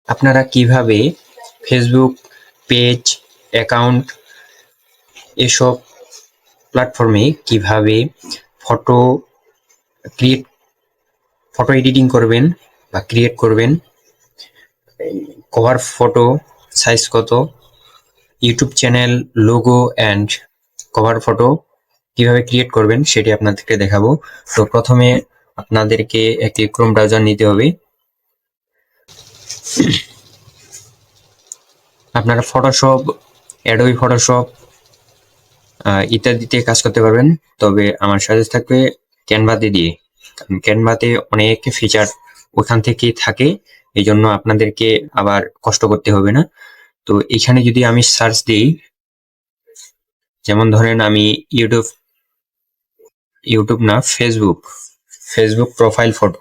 আপনারা কিভাবে Facebook page, account এসব প্ল্যাটফর্মে কিভাবে ফটো এডিটিং করবেন বা ক্রিয়েট করবেন, কভার ফটো সাইজ কত, YouTube channel logo and cover photo কিভাবে ক্রিয়েট করবেন সেটি আপনাদেরকে দেখাবো। তো প্রথমে আপনাদেরকে একটি ক্রোম ব্রাউজার নিতে হবে। আপনারা ফটোশপ, অ্যাডোবি ফটোশপ ইত্যাদিতে কাজ করতে পারবেন, তবে আমার সাজেস্ট থাকবে ক্যানভাতে দিয়ে। ক্যানভাতে অনেক ফিচার ওখান থেকে থাকে, এই জন্য আপনাদেরকে আবার কষ্ট করতে হবে না। তো এখানে যদি আমি সার্চ দিই, যেমন ধরেন আমি ইউটিউব না, ফেসবুক প্রোফাইল ফটো,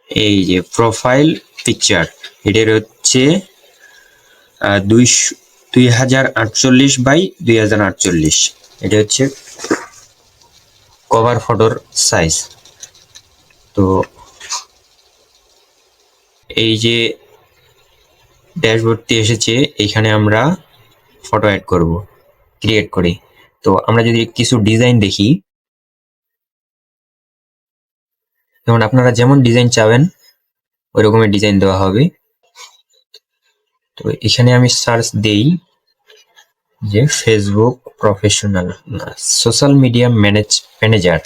এই যে প্রোফাইল পিকচার, এটার হচ্ছে 2048 x 2048। এটা হচ্ছে কভার ফটোর সাইজ। তো এই যে ড্যাশবোর্ডটি এসেছে, এখানে আমরা ফটো অ্যাড করব ক্রিয়েট করে। তো আমরা যদি কিছু ডিজাইন দেখি, যেমন আপনারা যেমন ডিজাইন চাবেন ওই রকমের ডিজাইন দেওয়া হবে। তো এখানে আমি সার্চ দেই যে Facebook professional social media manager,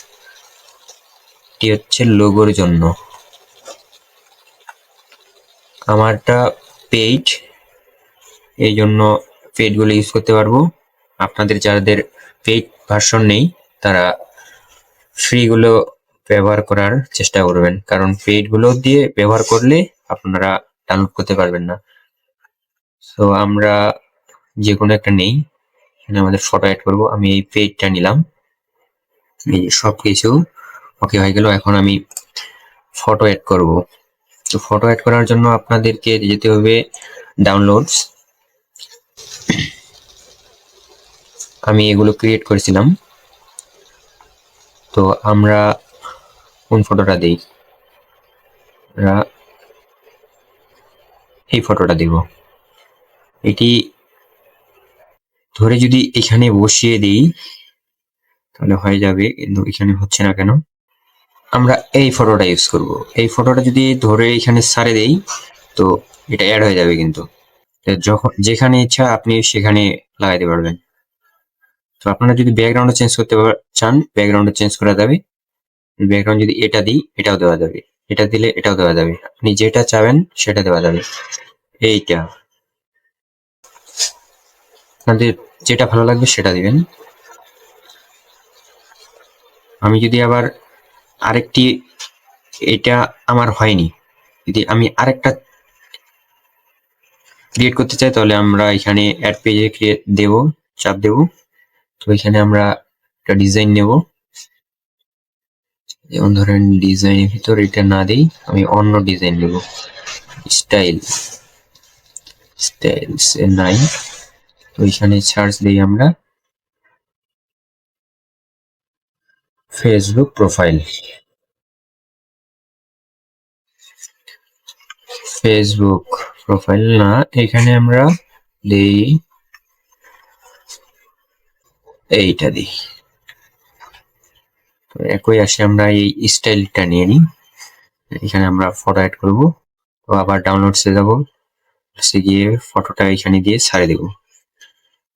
এটি হচ্ছে লোগোর জন্য। আমারটা পেইড, এই জন্য পেইডগুলো ইউজ করতে পারবো। আপনাদের যাদের পেইড ভার্সন নেই তারা ফ্রিগুলো ব্যবহার করার চেষ্টা করবেন, কারণ পেইডগুলো দিয়ে ব্যবহার করলে আপনারা ডাউনলোড করতে পারবেন না। সো আমরা যে কোনো একটা নেই, এখানে আমাদের ফটো অ্যাড করব। আমি এই পেইডটা নিলাম, এই সব কিছু ওকে হয়ে গেল। এখন আমি ফটো অ্যাড করব। তো ফটো অ্যাড করার জন্য আপনাদেরকে যেতে হবে ডাউনলোডস। আমি এগুলো ক্রিয়েট করেছিলাম। তো আমরা কোন ফটোটা দিই, আমরা এই ফটোটা দিব। এটি ধরে যদি এখানে বসিয়ে দিই তাহলে হয়ে যাবে, কিন্তু এখানে হচ্ছে না কেন। আমরা এই ফটোটা ইউজ করব। এই ফটোটা যদি ধরে এখানে সারে দেই তো এটা অ্যাড হয়ে যাবে, কিন্তু যখন যেখানে ইচ্ছা আপনি সেখানে লাগাইতে পারবেন। তো আপনারা যদি ব্যাকগ্রাউন্ড চেঞ্জ করতে চান, ব্যাকগ্রাউন্ড চেঞ্জ করা যাবে। ব্যাকগ্রাউন্ড যদি এটা দিই এটাও দেওয়া যাবে, এটা দিলে এটাও দেওয়া যাবে, আপনি যেটা চাবেন সেটা দেওয়া যাবে। এইটা আপনাদের যেটা ভালো লাগবে সেটা দিবেন। আমি যদি আবার আরেকটি, এটা আমার হয়নি, যদি আমি আরেকটা ক্রিয়েট করতে চাই তাহলে আমরা এখানে অ্যাড পেজে ক্রিয়েট দেব, চাপ দেব। তো এখানে আমরা একটা ডিজাইন নেব, যেমন ধরেন ডিজাইনের ভিতর এটা না দেই, আমি অন্য ডিজাইন নেব। স্টাইলস নাই, তো এখানে সার্চ দিই আমরা ফেসবুক প্রোফাইল, না, এখানে আমরা দিই এইটা দিই। তো একই আসে, আমরা এই স্টাইলটা নিয়ে নিই। এখানে আমরা ফটো অ্যাড করব। তো আবার ডাউনলোডসে যাব, গিয়ে ফটোটা এখানে দিয়ে ছাড়ে দেব।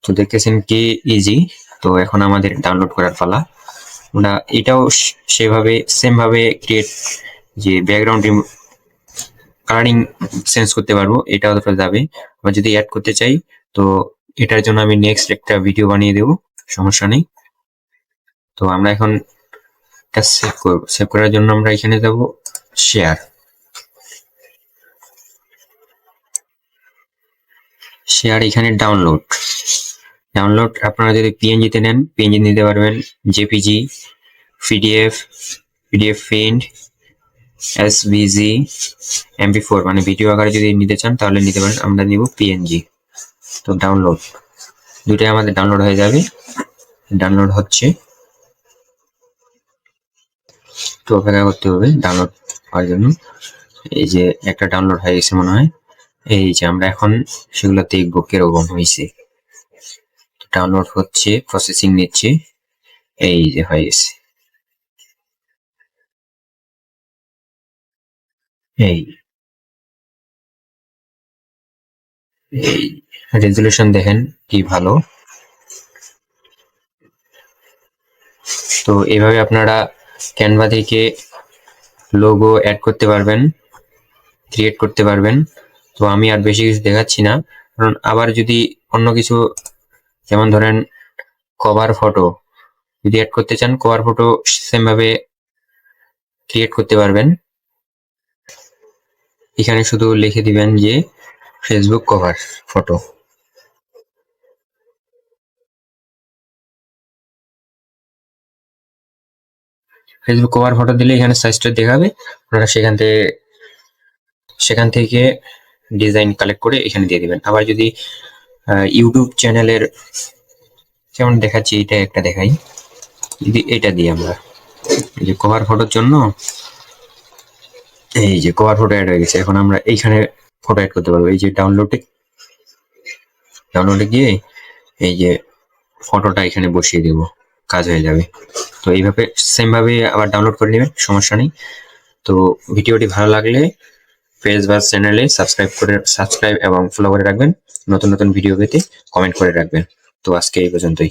তো দেখতেছেন কি ইজি। তো এখন আমাদের ডাউনলোড করার পালা। আমরা এটাও সেভাবে সেম ভাবে ক্রিয়েট, যে ব্যাকগ্রাউন্ড কালারিং চেঞ্জ করতে পারবো, এটাও যাবে। আবার যদি অ্যাড করতে চাই তো এটার জন্য আমি নেক্সট একটা ভিডিও বানিয়ে দেব, সমস্যা নেই। তো আমরা এখন এটা সেভ করব। সেভ করার জন্য আমরা এখানে যাব শেয়ার, এখানে ডাউনলোড আপনারা যদি পিএনজিতে নেন পিএনজি নিতে পারবেন, জেপিজি, পিডিএফ প্রিন্ট, এসভিজি, এমপি4 মানে ভিডিও আকারে যদি নিতে চান তাহলে নিতে পারেন। আমরা নিব পিএনজি। তো ডাউনলোড, দুটাই আমাদের ডাউনলোড হয়ে যাবে। ডাউনলোড হচ্ছে, তো অপেক্ষা করতে হবে ডাউনলোড হওয়ার জন্য। এই যে একটা ডাউনলোড হয়ে গেছে মনে হয়। এই যে আমরা এখন সেগুলো দেখবো কিরকম হয়েছে। ডাউনলোড হচ্ছে, প্রসেসিং নিচ্ছে। এই যে হয়ে গেছে। এই এই রেজুলেশন দেখেন কি ভালো। তো এভাবে আপনারা ক্যানভা থেকে লোগো অ্যাড করতে পারবেন, ক্রিয়েট করতে পারবেন। তো আমি আর বেশি কিছু দেখাচ্ছি না, কারণ আবার যদি অন্য কিছু, যেমন ধরেন কভার ফটো যদি অ্যাড করতে চান, কভার ফটো সেম ভাবে ক্রিয়েট করতে পারবেন। এখানে শুধু লিখে দিবেন যে Facebook cover photo. Facebook cover photo দিলে এখানে সাইজটা দেখাবে, আপনারা সেখান থেকে ডিজাইন কালেক্ট করে এখানে দিয়ে দিবেন। আবার যদি ইউটিউব চ্যানেলের, যেমন দেখাচ্ছি, এটা একটা দেখাই, যদি এটা দিই আমরা, এই যে কভার ফটোর জন্য, এই যে কভার ফটো অ্যাড হয়ে গেছে। এখন আমরা এইখানে ফটো অ্যাড করতে পারবো। এই যে ডাউনলোডে গিয়ে এই যে ফটোটা এখানে বসিয়ে দেব, কাজ হয়ে যাবে। তো এইভাবে সেম ভাবে আবার ডাউনলোড করে নেবেন, সমস্যা নেই। তো ভিডিওটি ভালো লাগলে পেজ বা চ্যানেলে সাবস্ক্রাইব এবং ফলো করে রাখবেন। নতুন নতুন ভিডিও পেতে কমেন্ট করে রাখবেন। তো আজকে এই পর্যন্তই।